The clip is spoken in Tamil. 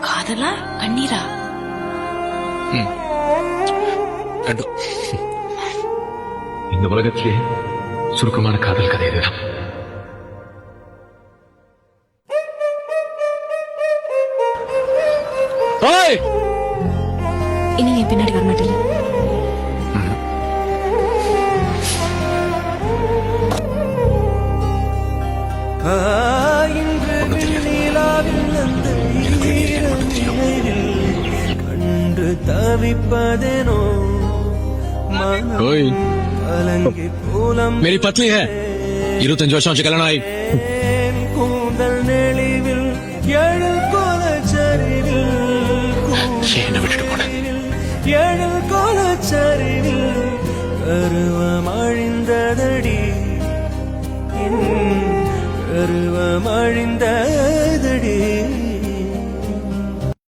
காதலா கண்ணீரா? இந்த உலகத்திலே சுருக்கமான காதல் கதை இதுதான். இனி என் பின்னாடி வர மாட்டேன். கண்டு தவிப்பதேனோ मेरी पत्नी है 25 வருஷம் ஆச்சு கல்யாணம் ஆகி. கூந்தல் நெளிவில் எழில் கோலச்சரிவில் என்ன விட்டுட்டு போன எழில் கோலச்சரிவில் கருவம் அழிந்ததடி கருவம் அழிந்த